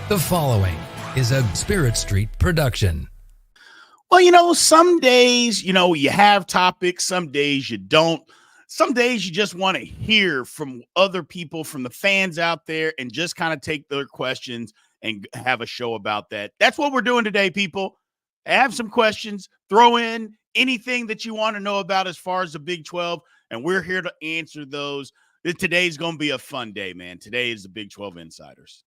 The following is a Spirit Street production. Well, some days, you have topics. Some days you don't. Some days you just want to hear from other people, from the fans out there, and just kind of take their questions and have a show about that. That's what we're doing today, people. Have some questions. Throw in anything that you want to know about as far as the Big 12, and we're here to answer those. Today's going to be a fun day, man. Today is the Big 12 Insiders.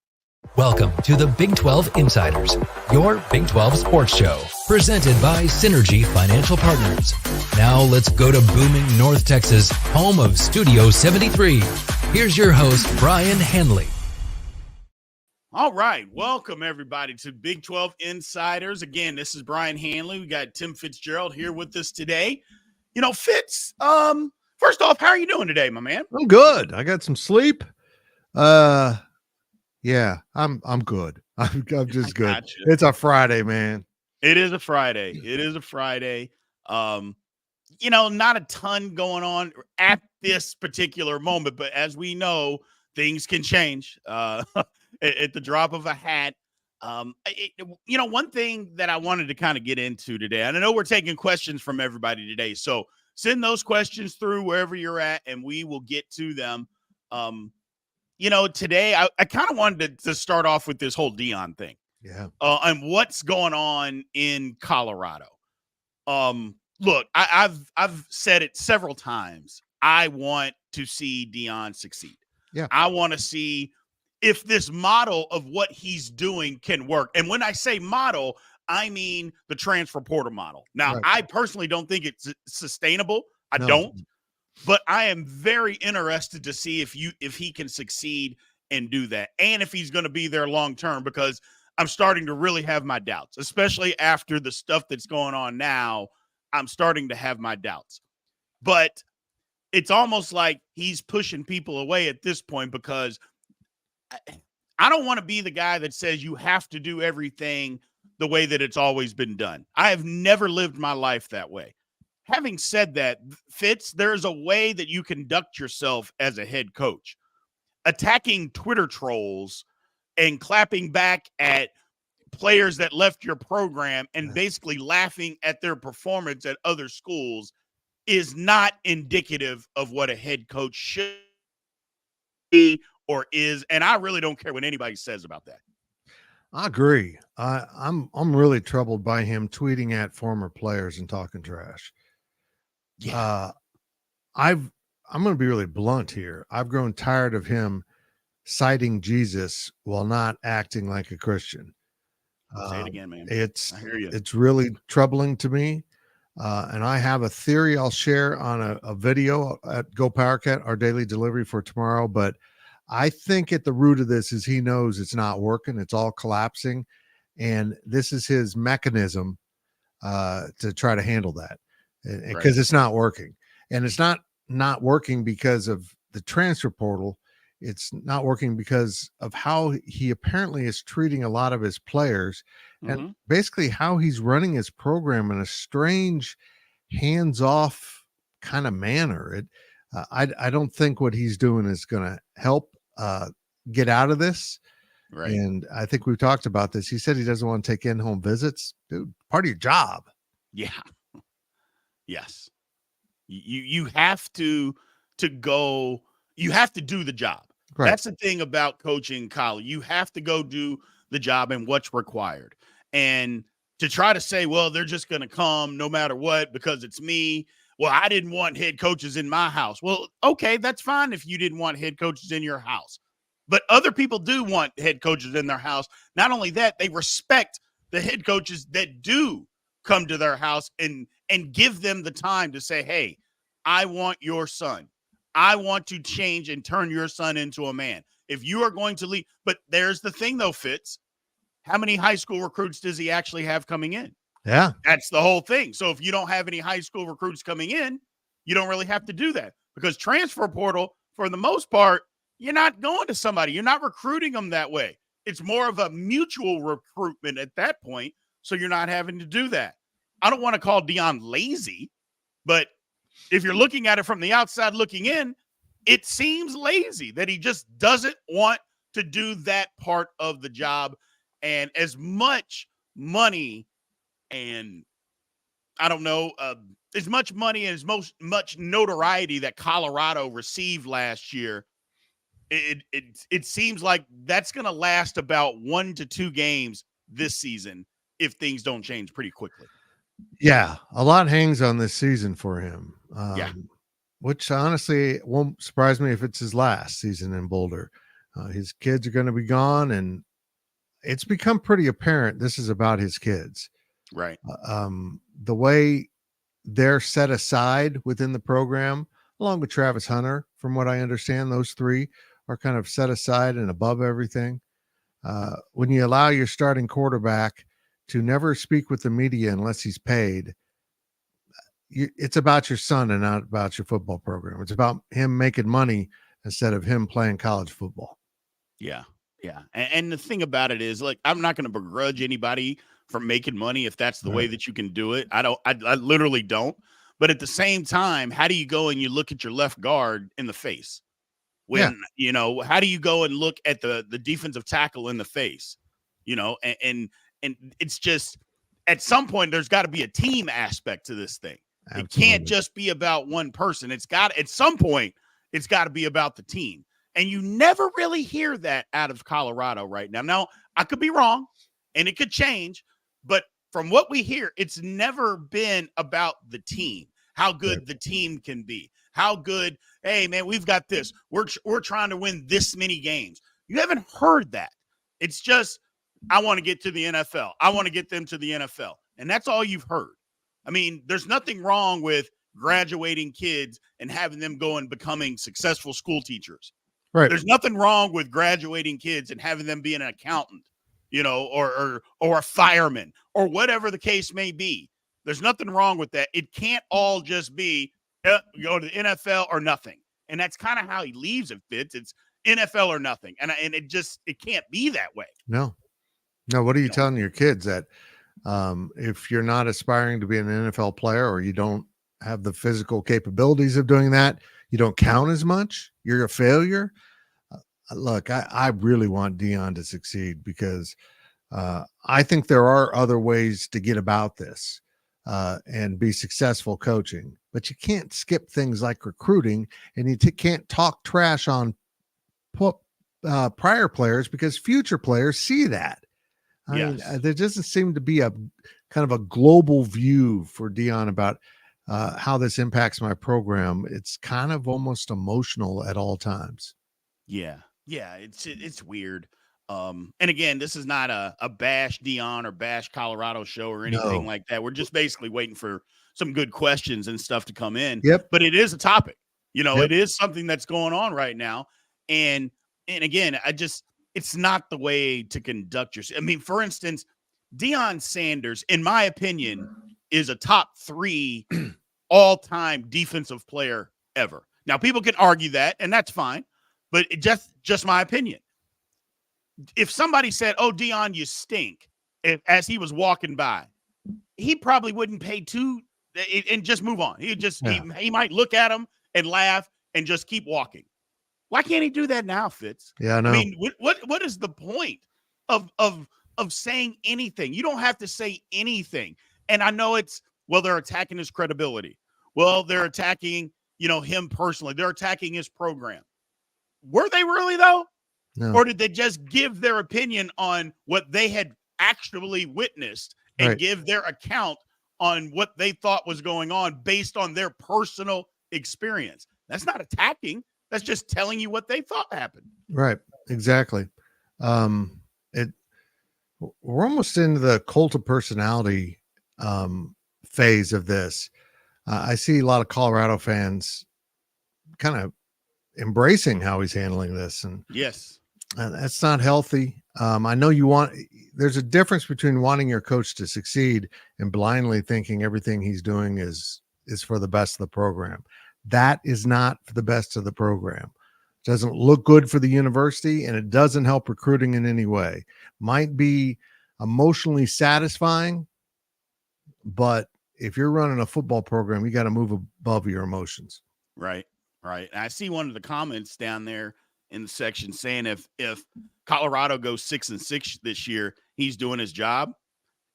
Welcome to the Big 12 Insiders, your Big 12 sports show, presented by Synergy Financial Partners. Now let's go to booming North Texas, home of Studio 73. Here's your host, Brien Hanley. All right. Welcome, everybody, to Big 12 Insiders. Again, this is Brien Hanley. We got Tim Fitzgerald here with us today. Fitz, first off, how are you doing today, my man? I'm good. I got some sleep. Yeah, I'm good. I'm just good. Gotcha. It's a Friday, man. It is a Friday. Not a ton going on at this particular moment, but as we know, things can change at the drop of a hat. One thing that I wanted to kind of get into today, and I know we're taking questions from everybody today, so send those questions through wherever you're at, and we will get to them. Today I kind of wanted to start off with this whole Deion thing. Yeah. And what's going on in Colorado. Look, I've said it several times. I want to see Deion succeed. Yeah. I want to see if this model of what he's doing can work. And when I say model, I mean the transfer portal model. Now, Right. I personally don't think it's sustainable. I No. don't. But I am very interested to see if he can succeed and do that, and if he's going to be there long term, because I'm starting to really have my doubts, especially after the stuff that's going on now. I'm starting to have my doubts. But it's almost like he's pushing people away at this point, because I don't want to be the guy that says you have to do everything the way that it's always been done. I have never lived my life that way. Having said that, Fitz, there's a way that you conduct yourself as a head coach. Attacking Twitter trolls and clapping back at players that left your program and basically laughing at their performance at other schools is not indicative of what a head coach should be or is. And I really don't care what anybody says about that. I agree. I'm really troubled by him tweeting at former players and talking trash. Yeah. I'm going to be really blunt here. I've grown tired of him citing Jesus while not acting like a Christian. Say it again, man. It's I hear you. It's really troubling to me. And I have a theory I'll share on a video at GoPowercat, our daily delivery for tomorrow. But I think at the root of this is he knows it's not working. It's all collapsing. And this is his mechanism to try to handle that. Because it's not working, and it's not working because of the transfer portal. It's not working because of how he apparently is treating a lot of his players, and basically how he's running his program in a strange, hands-off kind of manner. I don't think what he's doing is going to help get out of this. Right. And I think we've talked about this. He said he doesn't want to take in-home visits. Dude, part of your job. Yeah. Yes. You have to go, you have to do the job. Right. That's the thing about coaching college. You have to go do the job and what's required. And to try to say, well, they're just going to come no matter what because it's me. Well, I didn't want head coaches in my house. Well, okay, that's fine if you didn't want head coaches in your house. But other people do want head coaches in their house. Not only that, they respect the head coaches that do come to their house and give them the time to say, hey, I want your son. I want to change and turn your son into a man. If you are going to leave, but there's the thing though, Fitz, how many high school recruits does he actually have coming in? Yeah. That's the whole thing. So if you don't have any high school recruits coming in, you don't really have to do that, because transfer portal, for the most part, you're not going to somebody. You're not recruiting them that way. It's more of a mutual recruitment at that point. So you're not having to do that. I don't want to call Deion lazy, but if you're looking at it from the outside looking in, it seems lazy that he just doesn't want to do that part of the job. And as much money and I don't know, as much money and much notoriety that Colorado received last year, it seems like that's going to last about 1 to 2 games this season if things don't change pretty quickly. Yeah, a lot hangs on this season for him. Yeah. Which honestly won't surprise me if it's his last season in Boulder. His kids are going to be gone, and it's become pretty apparent this is about his kids. Right. The way they're set aside within the program, along with Travis Hunter, from what I understand, those three are kind of set aside and above everything. When you allow your starting quarterback to never speak with the media unless he's paid, it's about your son and not about your football program. It's about him making money instead of him playing college football. Yeah. Yeah. And the thing about it is, like, I'm not going to begrudge anybody from making money if that's the way that you can do it. I literally don't. But at the same time, how do you go and you look at your left guard in the face? When, how do you go and look at the defensive tackle in the face? And it's just, at some point, there's got to be a team aspect to this thing. Absolutely. It can't just be about one person. At some point, it's got to be about the team. And you never really hear that out of Colorado right now. Now, I could be wrong, and it could change, but from what we hear, it's never been about the team, how good the team can be, how good, hey, man, we've got this. We're trying to win this many games. You haven't heard that. It's just, I want to get to the NFL. I want to get them to the NFL. And that's all you've heard. I mean, there's nothing wrong with graduating kids and having them go and becoming successful school teachers. Right. There's nothing wrong with graduating kids and having them be an accountant, or a fireman or whatever the case may be. There's nothing wrong with that. It can't all just be go to the NFL or nothing. And that's kind of how he leaves it, Fitz. It's NFL or nothing. And it can't be that way. No. What are you telling your kids that if you're not aspiring to be an NFL player or you don't have the physical capabilities of doing that, you don't count as much, you're a failure? Look, I really want Deion to succeed because I think there are other ways to get about this and be successful coaching, but you can't skip things like recruiting, and you can't talk trash on prior players because future players see that. I mean, there doesn't seem to be a kind of a global view for Deion about how this impacts my program. It's kind of almost emotional at all times. Yeah. It's weird. And again, this is not a bash Deion or bash Colorado show or anything like that. We're just basically waiting for some good questions and stuff to come in. Yep. But it is a topic. It is something that's going on right now. And again, it's not the way to conduct yourself. I mean, for instance, Deion Sanders, in my opinion, is a top 3 all-time defensive player ever. Now, people can argue that, and that's fine, but it just my opinion. If somebody said, "Oh, Deion, you stink," as he was walking by, he probably wouldn't pay and just move on. He might look at him and laugh and just keep walking. Why can't he do that now, Fitz? Yeah, I know. I mean, what is the point of saying anything? You don't have to say anything. And I know they're attacking his credibility. Well, they're attacking, him personally. They're attacking his program. Were they really, though? No. Or did they just give their opinion on what they had actually witnessed and give their account on what they thought was going on based on their personal experience? That's not attacking. That's just telling you what they thought happened. Right. Exactly. We're almost into the cult of personality phase of this. I see a lot of Colorado fans kind of embracing how he's handling this. And yes, that's not healthy. I know there's a difference between wanting your coach to succeed and blindly thinking everything he's doing is for the best of the program. That is not for the best of the program. It doesn't look good for the university, and it doesn't help recruiting in any way. Might be emotionally satisfying, but if you're running a football program, you got to move above your emotions. Right. And I see one of the comments down there in the section saying if Colorado goes 6-6 this year, he's doing his job.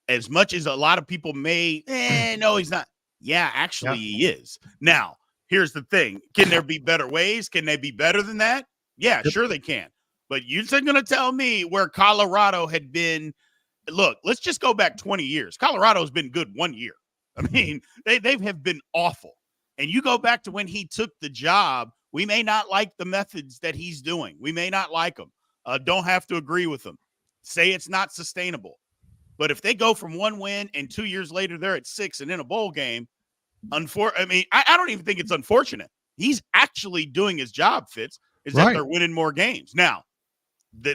As much as a lot of people may, no, he's not. Yeah, actually, he is. Now, here's the thing. Can there be better ways? Can they be better than that? Yeah, sure they can. But you're going to tell me where Colorado had been. Look, let's just go back 20 years. Colorado's been good 1 year. I mean, they have been awful. And you go back to when he took the job, we may not like the methods that he's doing. We may not like them. Don't have to agree with them. Say it's not sustainable. But if they go from 1 win and 2 years later they're at 6 and in a bowl game, I don't even think it's unfortunate. He's actually doing his job, Fitz, is that they're winning more games. Now,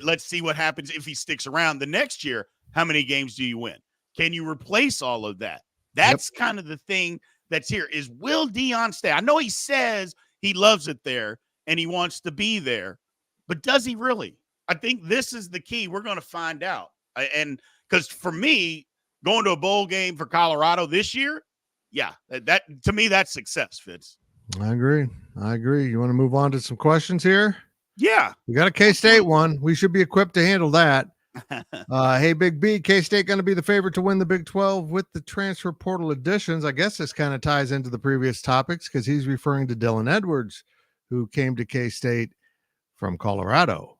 let's see what happens if he sticks around the next year. How many games do you win? Can you replace all of that? That's kind of the thing that's here is, will Deion stay? I know he says he loves it there and he wants to be there, but does he really? I think this is the key. We're going to find out. And because for me, going to a bowl game for Colorado this year, that to me, that's success, Fitz. I agree. You want to move on to some questions here? Yeah. We got a K-State one. We should be equipped to handle that. Hey, Big B, K-State going to be the favorite to win the Big 12 with the transfer portal additions. I guess this kind of ties into the previous topics because he's referring to Dylan Edwards, who came to K-State from Colorado,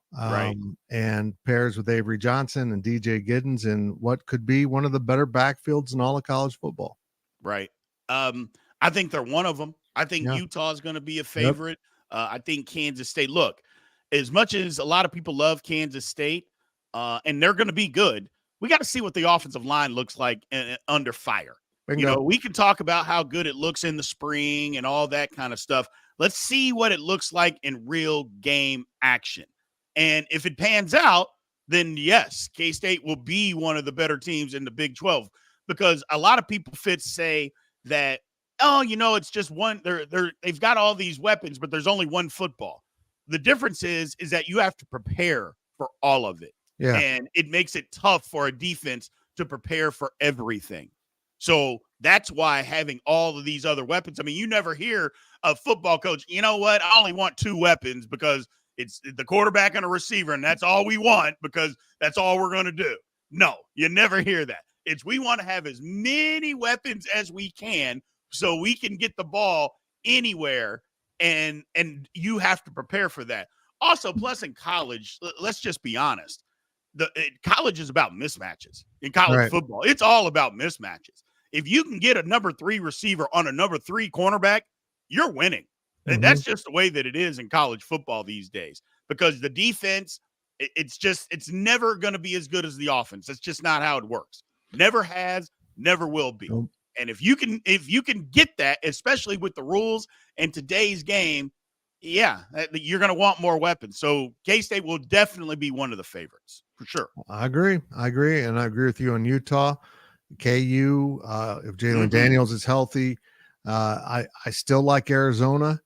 and pairs with Avery Johnson and DJ Giddens in what could be one of the better backfields in all of college football. Right. I think they're one of them. I think Utah is going to be a favorite. I think Kansas State. Look, as much as a lot of people love Kansas State, and they're going to be good, we got to see what the offensive line looks like under fire. Bingo. You know, we can talk about how good it looks in the spring and all that kind of stuff. Let's see what it looks like in real game action. And if it pans out, then yes, K-State will be one of the better teams in the Big 12, because a lot of people say that, it's just one. They've got all these weapons, but there's only one football. The difference is that you have to prepare for all of it. Yeah. And it makes it tough for a defense to prepare for everything. So that's why having all of these other weapons, I mean, you never hear a football coach, you know what, I only want 2 weapons because it's the quarterback and a receiver, and that's all we want because that's all we're going to do. No, you never hear that. It's we want to have as many weapons as we can so we can get the ball anywhere, and you have to prepare for that. Also, plus in college, let's just be honest, college is about mismatches. In college football, it's all about mismatches. If you can get a number 3 receiver on a number 3 cornerback, you're winning. Mm-hmm. That's just the way that it is in college football these days, because the defense, it's never going to be as good as the offense. That's just not how it works. Never has, never will be. Nope. And if you can get that, especially with the rules and today's game, you're going to want more weapons. So K-State will definitely be one of the favorites for sure. I agree. And I agree with you on Utah. KU, if Jalen Daniels is healthy, I still like Arizona.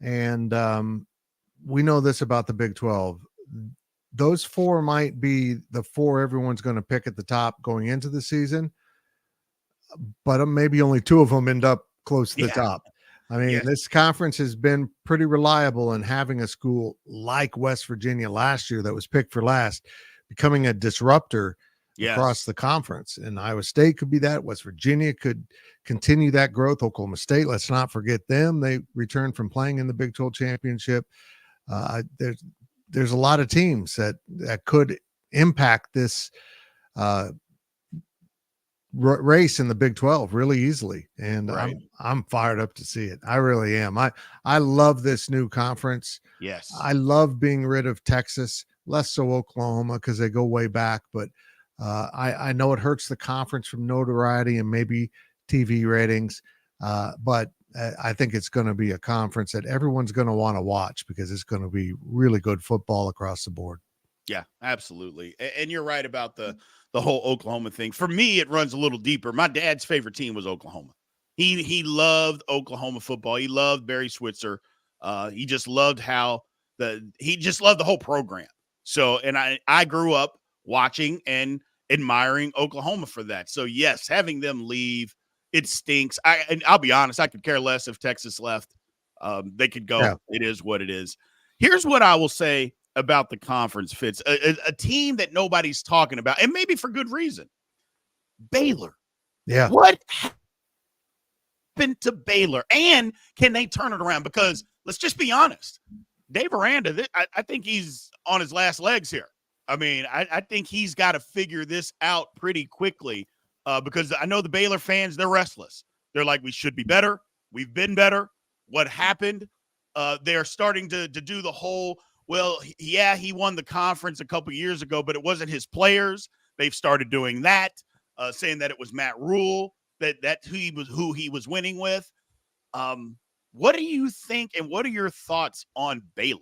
And we know this about the Big 12. Those 4 might be the 4 everyone's going to pick at the top going into the season, but maybe only 2 of them end up close to the top. I mean, this conference has been pretty reliable in having a school like West Virginia last year that was picked for last, becoming a disruptor across the conference. And Iowa State could be that. West Virginia could continue that growth. Oklahoma State, let's not forget them. They returned from playing in the Big 12 championship. There's a lot of teams that could impact this race in the Big 12 really easily. And I'm fired up to see it. I really am. I love this new conference. Yes. I love being rid of Texas, less so Oklahoma because they go way back, but I know it hurts the conference from notoriety and maybe TV ratings. But I think it's going to be a conference that everyone's going to want to watch because it's going to be really good football across the board. Yeah, absolutely. And you're right about the whole Oklahoma thing. For me, it runs a little deeper. My dad's favorite team was Oklahoma. He loved Oklahoma football. He loved Barry Switzer. He just loved the whole program. So, and I grew up watching and admiring Oklahoma for that. So yes, having them leave, it stinks. And I'll be honest, I could care less if Texas left. They could go. Yeah. It is what it is. Here's what I will say about the conference, Fitz, a team that nobody's talking about, and maybe for good reason. Baylor. Yeah. What happened to Baylor? And can they turn it around? Because let's just be honest. Dave Aranda, I think he's on his last legs here. I mean, I think he's got to figure this out pretty quickly because I know the Baylor fans, they're restless. They're like, we should be better. We've been better. What happened? They're starting to do the whole, well, yeah, he won the conference a couple years ago, but it wasn't his players. They've started doing that, saying that it was Matt Rule, that who he was winning with. What do you think, and what are your thoughts on Baylor?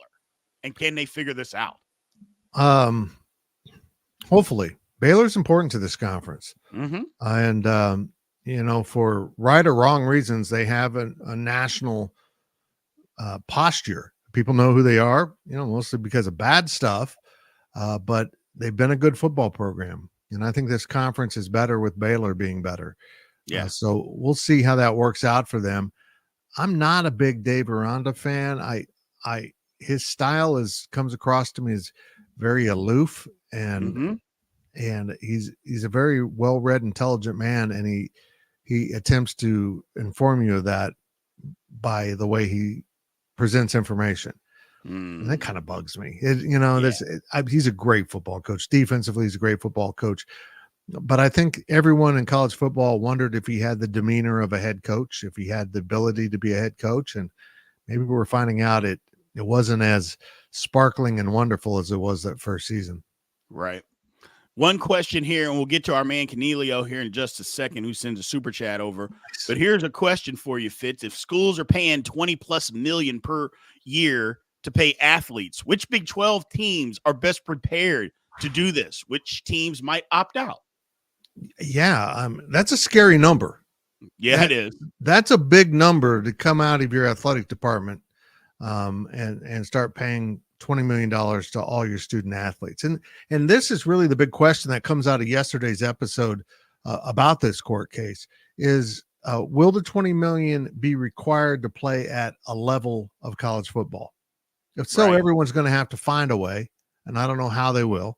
And can they figure this out? Hopefully. Baylor's important to this conference. Mm-hmm. And, for right or wrong reasons, they have a national posture. People know who they are, mostly because of bad stuff, but they've been a good football program. And I think this conference is better with Baylor being better. Yeah. So we'll see how that works out for them. I'm not a big Dave Aranda fan. His style comes across to me as very aloof, and he's a very well-read, intelligent man, and he attempts to inform you of that by the way he presents information. And that kind of bugs me. He's a great football coach. Defensively, he's a great football coach. But I think everyone in college football wondered if he had the demeanor of a head coach, if he had the ability to be a head coach. And maybe we're finding out it wasn't as sparkling and wonderful as it was that first season. Right. One question here, and we'll get to our man Cornelio here in just a second, who sends a super chat over. Nice. But here's a question for you, Fitz. If schools are paying $20+ million per year to pay athletes, which Big 12 teams are best prepared to do this? Which teams might opt out? Yeah, that's a scary number. Yeah, it is. That's a big number to come out of your athletic department and start paying $20 million to all your student athletes. And this is really the big question that comes out of yesterday's episode about this court case is, will the $20 million be required to play at a level of college football? If so, right, everyone's going to have to find a way, and I don't know how they will.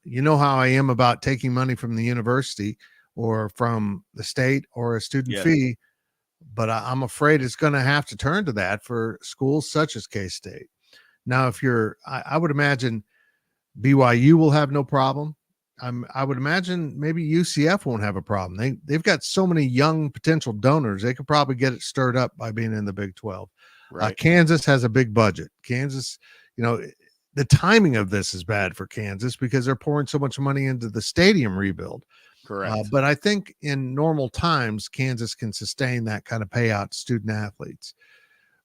You know how I am about taking money from the university or from the state or a student fee, but I'm afraid it's going to have to turn to that for schools such as K-State. Now, I would imagine BYU will have no problem. I would imagine maybe UCF won't have a problem. They've got so many young potential donors. They could probably get it stirred up by being in the Big 12. Right. Kansas has a big budget. Kansas, the timing of this is bad for Kansas because they're pouring so much money into the stadium rebuild. Correct. But I think in normal times, Kansas can sustain that kind of payout to student athletes.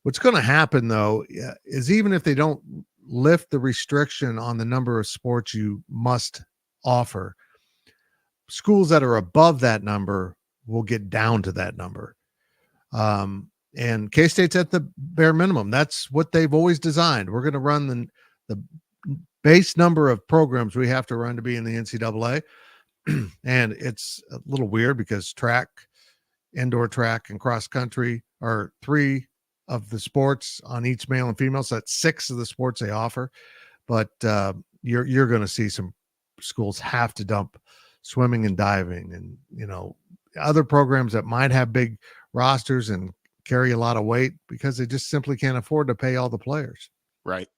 What's going to happen, though, is even if they don't lift the restriction on the number of sports you must offer, schools that are above that number will get down to that number. And K-State's at the bare minimum. That's what they've always designed. We're going to run the base number of programs we have to run to be in the NCAA. And it's a little weird because track, indoor track, and cross country are 3 of the sports on each male and female. So that's 6 of the sports they offer. But you're going to see some schools have to dump swimming and diving and, other programs that might have big rosters and carry a lot of weight because they just simply can't afford to pay all the players. Right.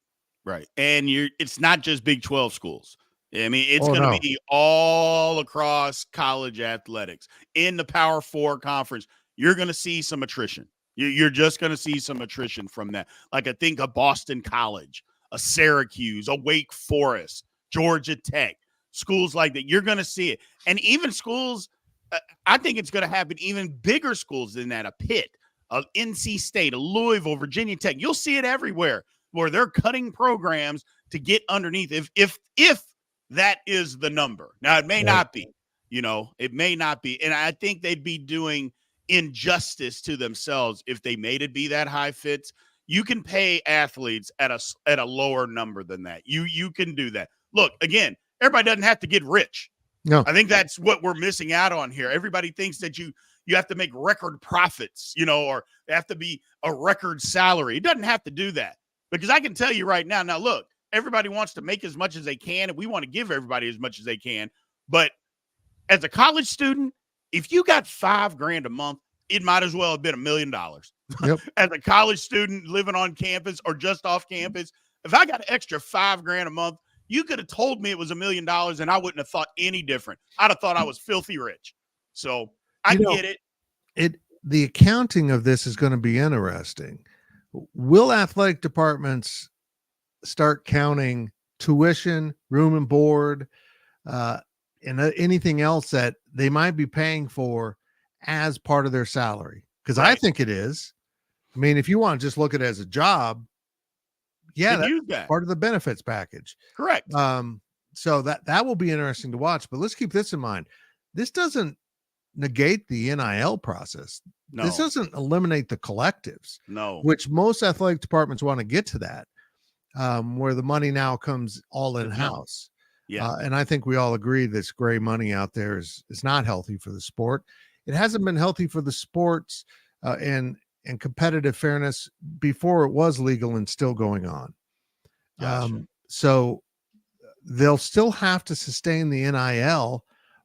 And it's not just Big 12 schools. I mean, it's going to be all across college athletics. In the Power 4 conference, you're going to see some attrition. You're just going to see some attrition from that. Like I think a Boston College, a Syracuse, a Wake Forest, Georgia Tech, schools like that. You're going to see it. And even schools, I think it's going to happen even bigger schools than that, a Pitt, a NC State, a Louisville, Virginia Tech. You'll see it everywhere where they're cutting programs to get underneath. If that is the number. Now, it may not be, it may not be. And I think they'd be doing injustice to themselves if they made it be that high, Fitz. You can pay athletes at a lower number than that. You can do that. Look, again, everybody doesn't have to get rich. No. I think that's what we're missing out on here. Everybody thinks that you have to make record profits, or they have to be a record salary. It doesn't have to do that. Because I can tell you right now, look, everybody wants to make as much as they can, and we want to give everybody as much as they can. But as a college student, if you got $5,000 a month, it might as well have been $1 million. Yep. As a college student living on campus or just off campus, if I got an extra $5,000 a month, you could have told me it was $1 million and I wouldn't have thought any different. I'd have thought I was filthy rich. So I get it. The accounting of this is going to be interesting. Will athletic departments start counting tuition, room and board, and anything else that they might be paying for as part of their salary? Because I think it is. I mean, if you want to just look at it as a job, that's part of the benefits package. Correct. So that will be interesting to watch. But let's keep this in mind. This doesn't negate the NIL process. No. This doesn't eliminate the collectives. No. Which most athletic departments want to get to that, where the money now comes all in-house. Yeah. And I think we all agree this gray money out there is not healthy for the sport. It hasn't been healthy for the sports and competitive fairness before it was legal and still going on. Gotcha. So they'll still have to sustain the NIL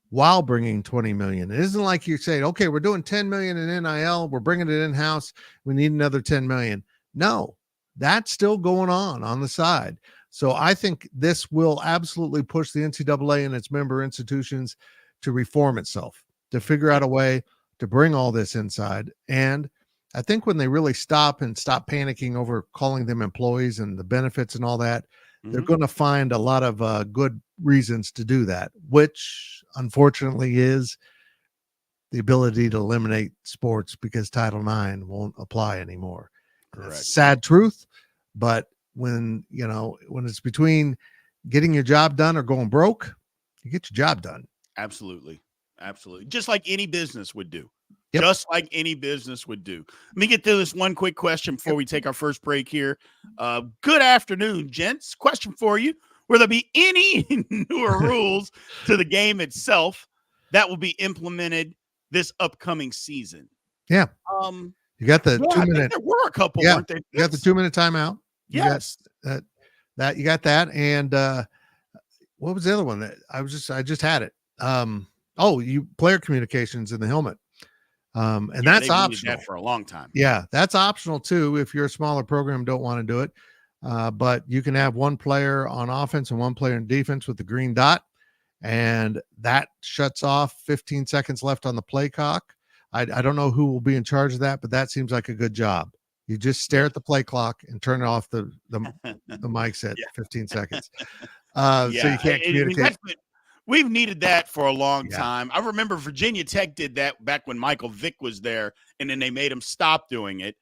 while bringing 20 million. It isn't like you're saying, okay, we're doing 10 million in NIL. We're bringing it in-house. We need another 10 million. No, that's still going on the side. So I think this will absolutely push the NCAA and its member institutions to reform itself, to figure out a way to bring all this inside. And I think when they really stop panicking over calling them employees and the benefits and all that, they're going to find a lot of good reasons to do that, which unfortunately is the ability to eliminate sports because Title IX won't apply anymore. That's a sad truth, but when it's between getting your job done or going broke, you get your job done. Absolutely. Just like any business would do. Yep. Just like any business would do. Let me get to this one quick question before we take our first break here. Good afternoon, gents. Question for you. Will there be any newer rules to the game itself that will be implemented this upcoming season? Yeah. You got the 2 minute. There were a couple, weren't there? You got the 2 minute timeout. Yes. You got that. And what was the other one that I just had it? You player communications in the helmet. And that's optional. That for a long time. Yeah, that's optional too. If you're a smaller program, don't want to do it. But you can have one player on offense and one player in defense with the green dot, and that shuts off 15 seconds left on the play clock. I don't know who will be in charge of that, but that seems like a good job. You just stare at the play clock and turn off the mics at 15 seconds. So you can't communicate. We've needed that for a long time. I remember Virginia Tech did that back when Michael Vick was there, and then they made him stop doing it,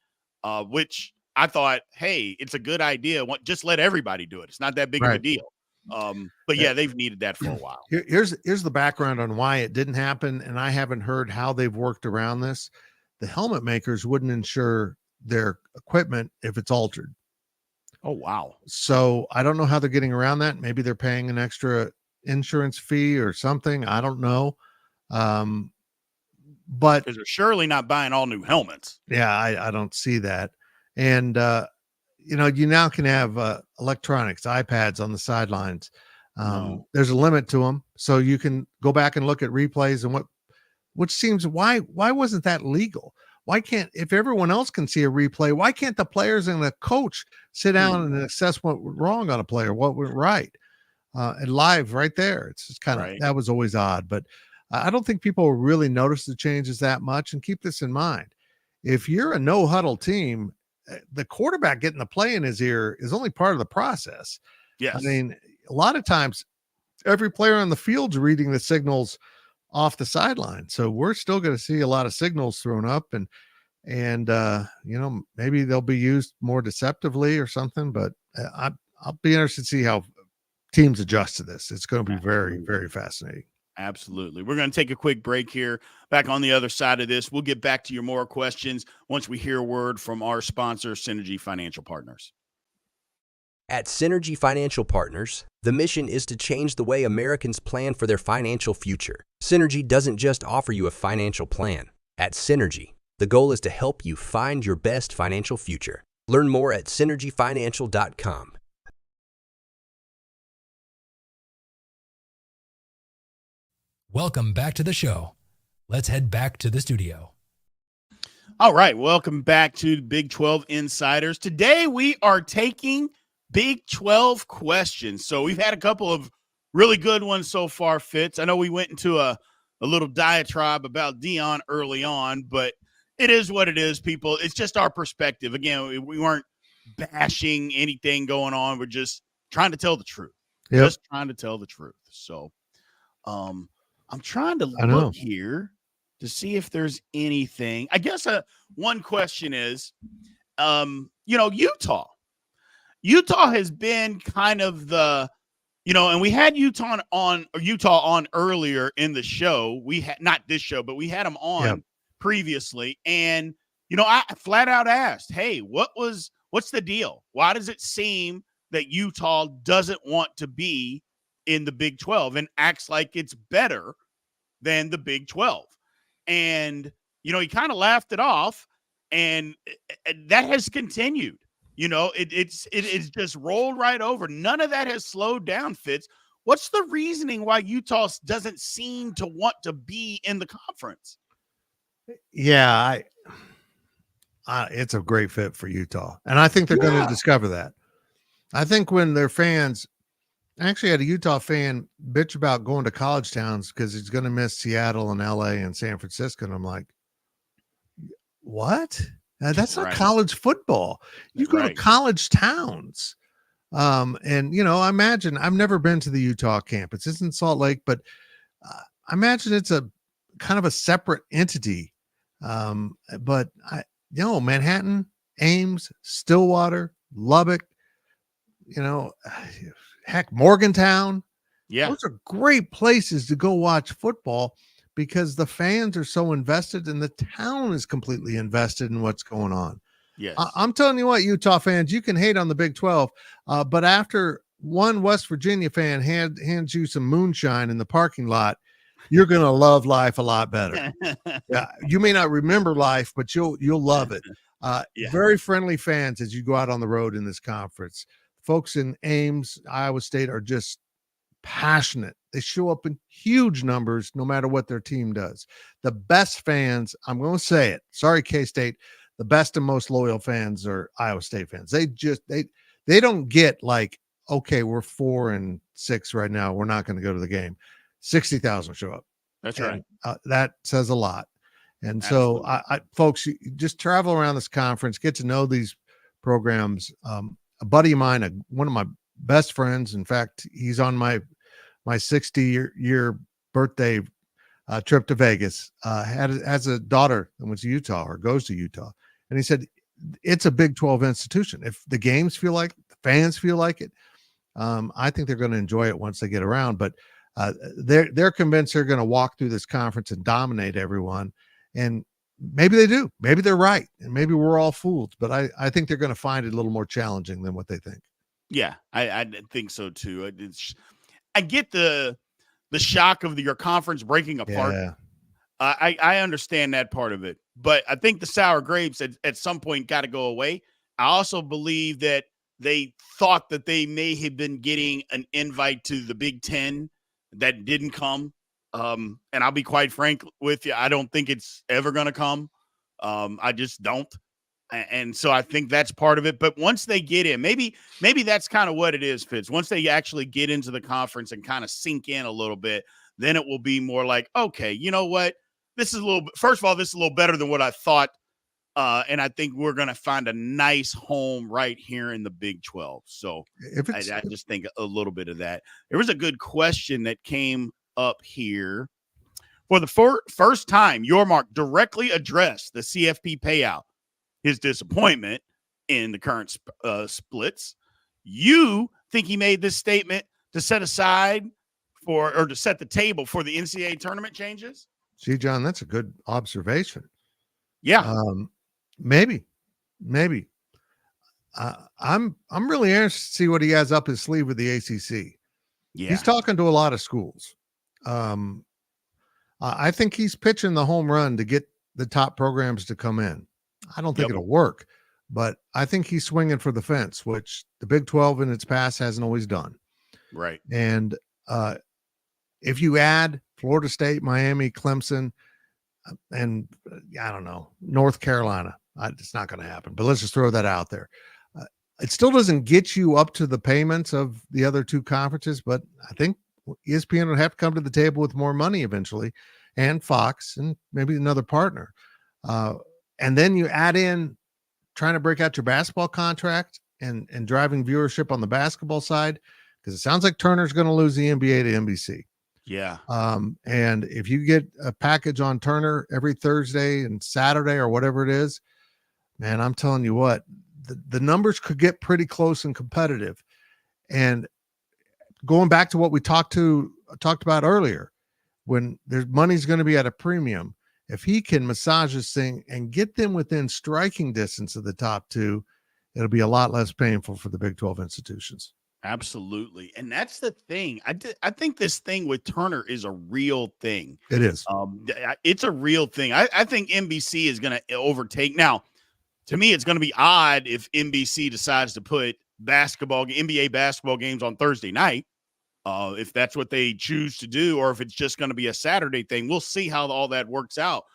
which I thought, hey, it's a good idea. Just let everybody do it. It's not that big of a deal. But they've needed that for a while. Here's the background on why it didn't happen, and I haven't heard how they've worked around this. The helmet makers wouldn't insure their equipment if it's altered. Oh, wow. So I don't know how they're getting around that. Maybe they're paying an extra insurance fee or something. I don't know. But they're surely not buying all new helmets. Yeah, I don't see that. And you now can have electronics, iPads on the sidelines. There's a limit to them, so you can go back and look at replays and which seems why wasn't that legal? Why can't, if everyone else can see a replay, why can't the players and the coach sit down and assess what went wrong on a player, what went right? And live right there. It's just kind of, that was always odd, but I don't think people really notice the changes that much. And keep this in mind. If you're a no huddle team, the quarterback getting the play in his ear is only part of the process. Yes. I mean, a lot of times every player on the field's reading the signals off the sideline. So we're still going to see a lot of signals thrown up and maybe they'll be used more deceptively or something, but I'll be interested to see how teams adjust to this. It's going to be very, very fascinating. Absolutely. We're going to take a quick break here. Back on the other side of this, we'll get back to your more questions once we hear a word from our sponsor, Synergy Financial Partners. At Synergy Financial Partners, the mission is to change the way Americans plan for their financial future. Synergy doesn't just offer you a financial plan. At Synergy, the goal is to help you find your best financial future. Learn more at synergyfinancial.com. Welcome back to the show. Let's head back to the studio. All right, welcome back to Big 12 Insiders. Today we are taking Big 12 questions. So we've had a couple of really good ones so far, Fitz. I know we went into a little diatribe about Deion early on, but it is what it is, people. It's just our perspective. Again, we weren't bashing anything going on. We're just trying to tell the truth. Yep. Just trying to tell the truth. So I'm trying to I know. look here to see if there's anything. I guess one question is, Utah. Utah has been kind of the, and we had Utah on earlier in the show. We had not this show, but we had them on previously. And, I flat out asked, hey, what's the deal? Why does it seem that Utah doesn't want to be in the Big 12 and acts like it's better than the Big 12? And, he kind of laughed it off, and that has continued. It's just rolled right over. None of that has slowed down, Fitz. What's the reasoning why Utah doesn't seem to want to be in the conference? Yeah, it's a great fit for Utah, and I think they're going to discover that. I think when their fans, I actually had a Utah fan bitch about going to college towns because he's going to miss Seattle and LA and San Francisco, and I'm like, what? That's not college football. You go to college towns. I imagine, I've never been to the Utah campus. It's in Salt Lake, but I imagine it's a kind of a separate entity. But Manhattan, Ames, Stillwater, Lubbock, heck, Morgantown. Yeah. Those are great places to go watch football, because the fans are so invested and the town is completely invested in what's going on. Yes. I'm telling you what, Utah fans, you can hate on the Big 12, but after one West Virginia fan hands you some moonshine in the parking lot, you're going to love life a lot better. Yeah, you may not remember life, but you'll love it. Very friendly fans as you go out on the road in this conference. Folks in Ames, Iowa State are just passionate. They show up in huge numbers no matter what their team does. The best fans, I'm going to say it, sorry, K-State, the best and most loyal fans are Iowa State fans. They don't get like, okay, we're 4-6 right now, we're not going to go to the game. 60,000 show up. That's right. That says a lot. And so folks, you just travel around this conference, get to know these programs. A buddy of mine, one of my best friends, in fact, he's on my 60-year birthday trip to Vegas, has a daughter that went to Utah or goes to Utah. And he said, it's a Big 12 institution. If the games feel like it, the fans feel like it, I think they're going to enjoy it once they get around. But they're convinced they're going to walk through this conference and dominate everyone. And maybe they do. Maybe they're right. And maybe we're all fooled. But I think they're going to find it a little more challenging than what they think. Yeah, I think so too. I get the shock of your conference breaking apart. Yeah. I understand that part of it, but I think the sour grapes at some point got to go away. I also believe that they thought that they may have been getting an invite to the Big Ten that didn't come. And I'll be quite frank with you, I don't think it's ever going to come. I just don't. And so I think that's part of it. But once they get in, maybe that's kind of what it is, Fitz. Once they actually get into the conference and kind of sink in a little bit, then it will be more like, okay, you know what? This is first of all, this is a little better than what I thought. And I think we're going to find a nice home right here in the Big 12. So I just think a little bit of that. There was a good question that came up here. For the first time, Yormark directly addressed the CFP payout, his disappointment in the current splits. You think he made this statement to set aside to set the table for the NCAA tournament changes? See, John, that's a good observation. Yeah. Maybe. I'm really interested to see what he has up his sleeve with the ACC. Yeah. He's talking to a lot of schools. I think he's pitching the home run to get the top programs to come in. I don't think it'll work, but I think he's swinging for the fence, which the Big 12 in its past hasn't always done. Right. And if you add Florida State, Miami, Clemson, and I don't know, North Carolina, it's not going to happen, but let's just throw that out there. It still doesn't get you up to the payments of the other two conferences, but I think ESPN would have to come to the table with more money eventually, and Fox, and maybe another partner. And then you add in trying to break out your basketball contract and driving viewership on the basketball side, because it sounds like Turner's going to lose the NBA to NBC. Yeah. And if you get a package on Turner every Thursday and Saturday or whatever it is, man, I'm telling you what, the numbers could get pretty close and competitive. And going back to what we talked about earlier, when there's money's going to be at a premium, if he can massage this thing and get them within striking distance of the top two, it'll be a lot less painful for the Big 12 institutions. Absolutely. And that's the thing. I think this thing with Turner is a real thing. It is. It's a real thing. I think NBC is going to overtake. Now, to me, it's going to be odd if NBC decides to put NBA basketball games on Thursday night, if that's what they choose to do, or if it's just going to be a Saturday thing. We'll see how all that works out.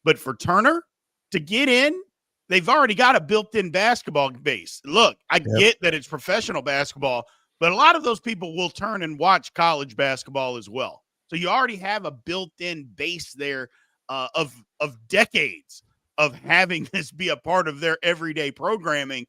But for Turner to get in, they've already got a built-in basketball base. Look, I get that it's professional basketball, but a lot of those people will turn and watch college basketball as well. So you already have a built-in base there of decades of having this be a part of their everyday programming.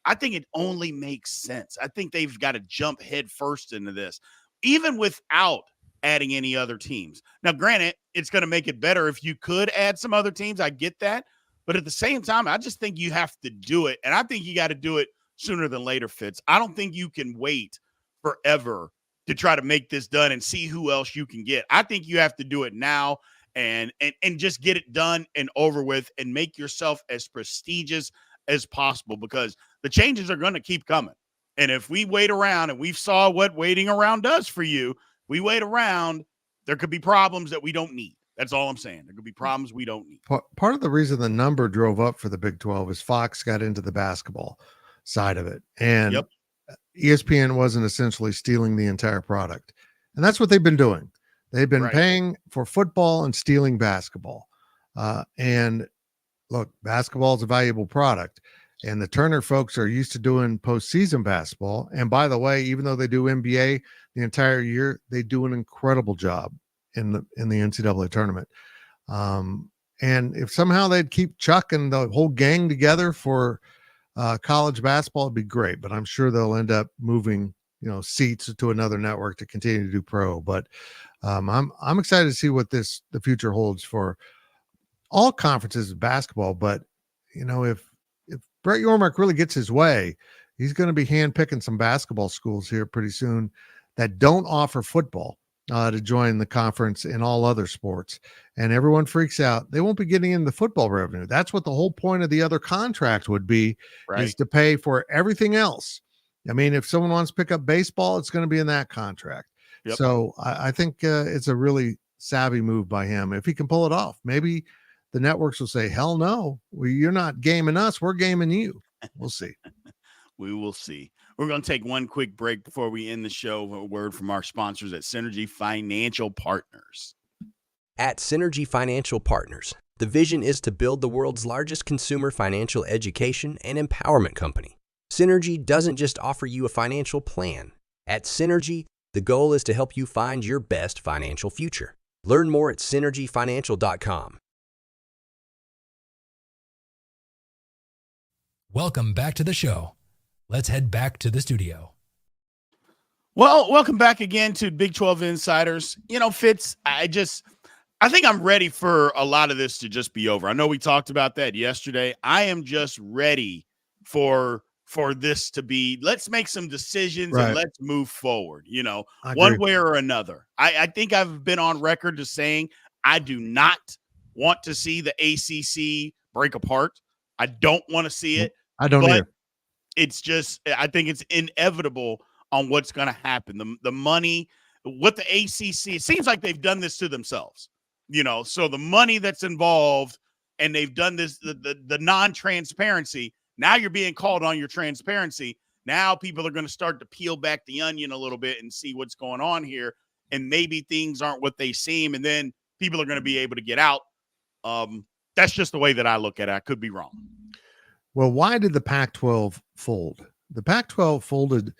I think it only makes sense. I think they've got to jump head first into this, even without adding any other teams. Now, granted, it's going to make it better if you could add some other teams. I get that. But at the same time, I just think you have to do it. And I think you got to do it sooner than later, Fitz. I don't think you can wait forever to try to make this done and see who else you can get. I think you have to do it now and just get it done and over with and make yourself as prestigious as possible, because the changes are going to keep coming. And if we wait around, and we've saw what waiting around does for you, we wait around, there could be problems that we don't need. That's all I'm saying. There could be problems we don't need. Part of the reason the number drove up for the Big 12 is Fox got into the basketball side of it. And ESPN wasn't essentially stealing the entire product. And that's what they've been doing. They've been paying for football and stealing basketball. And look, basketball is a valuable product. And the Turner folks are used to doing postseason basketball. And by the way, even though they do NBA the entire year, they do an incredible job in the NCAA tournament. And if somehow they'd keep Chuck and the whole gang together for college basketball, it'd be great. But I'm sure they'll end up moving, seats to another network to continue to do pro. But I'm excited to see what the future holds for all conferences of basketball. But if Brett Yormark really gets his way, he's going to be handpicking some basketball schools here pretty soon that don't offer football to join the conference in all other sports. And everyone freaks out. They won't be getting in the football revenue. That's what the whole point of the other contract would be, is to pay for everything else. I mean, if someone wants to pick up baseball, it's going to be in that contract. Yep. So I think it's a really savvy move by him. If he can pull it off, maybe the networks will say, hell no, you're not gaming us. We're gaming you. We'll see. We will see. We're going to take one quick break before we end the show. A word from our sponsors at Synergy Financial Partners. At Synergy Financial Partners, the vision is to build the world's largest consumer financial education and empowerment company. Synergy doesn't just offer you a financial plan. At Synergy, the goal is to help you find your best financial future. Learn more at synergyfinancial.com. Welcome back to the show. Let's head back to the studio. Well, welcome back again to Big 12 Insiders. Fitz, I think I'm ready for a lot of this to just be over. I know we talked about that yesterday. I am just ready for this to be, let's make some decisions and let's move forward, one way or another. I think I've been on record to saying I do not want to see the ACC break apart. I don't want to see it. I don't either. It's just, I think it's inevitable on what's going to happen. The money, what the ACC, it seems like they've done this to themselves, so the money that's involved, and they've done this, the non-transparency, Now you're being called on your transparency. Now people are going to start to peel back the onion a little bit and see what's going on here. And maybe things aren't what they seem. And then people are going to be able to get out. That's just the way that I look at it. I could be wrong. Well, why did the Pac-12 fold? The Pac-12 folded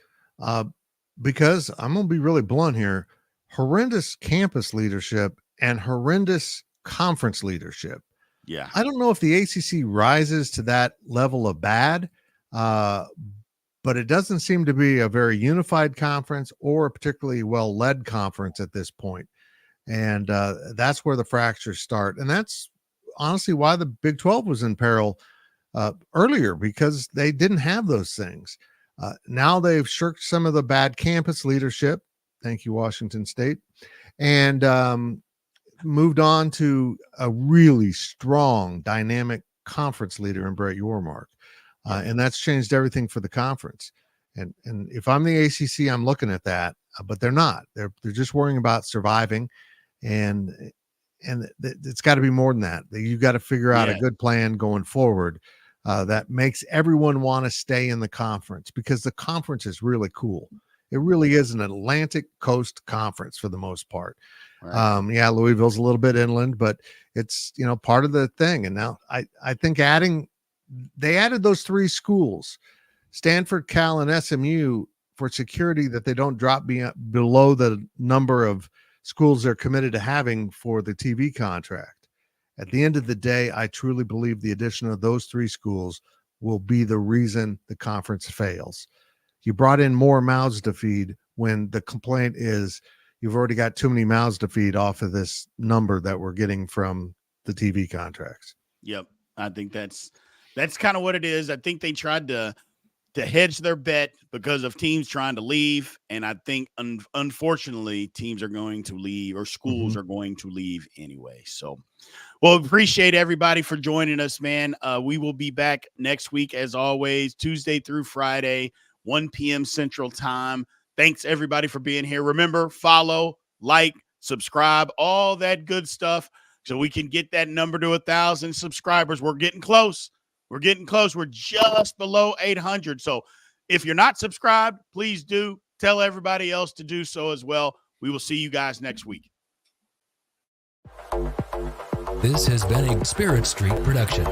because, I'm going to be really blunt here, horrendous campus leadership and horrendous conference leadership. Yeah. I don't know if the ACC rises to that level of bad, but it doesn't seem to be a very unified conference or a particularly well-led conference at this point. And that's where the fractures start. And that's honestly why the Big 12 was in peril earlier, because they didn't have those things. Now they've shirked some of the bad campus leadership. Thank you, Washington State. And moved on to a really strong, dynamic conference leader in Brett Yormark. And that's changed everything for the conference. And if I'm the ACC, I'm looking at that, but they're not. They're just worrying about surviving. And it's got to be more than that. You've got to figure out a good plan going forward that makes everyone want to stay in the conference, because the conference is really cool. It really is an Atlantic Coast conference for the most part. Right. Louisville's a little bit inland, but it's, part of the thing. And now I think they added those 3 schools, Stanford, Cal, and SMU, for security, that they don't drop below the number of schools they're committed to having for the TV contract. At the end of the day, I truly believe the addition of those 3 schools will be the reason the conference fails. You brought in more mouths to feed when the complaint is you've already got too many mouths to feed off of this number that we're getting from the TV contracts. Yep. I think that's kind of what it is. I think they tried to hedge their bet because of teams trying to leave. And I think, unfortunately, teams are going to leave, or schools are going to leave anyway. So, well, appreciate everybody for joining us, man. We will be back next week, as always, Tuesday through Friday, 1 p.m. Central Time. Thanks, everybody, for being here. Remember, follow, like, subscribe, all that good stuff, so we can get that number to 1,000 subscribers. We're getting close. We're getting close. We're just below 800. So if you're not subscribed, please do. Tell everybody else to do so as well. We will see you guys next week. This has been a Spirit Street production.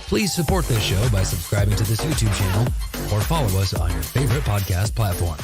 Please support this show by subscribing to this YouTube channel or follow us on your favorite podcast platform.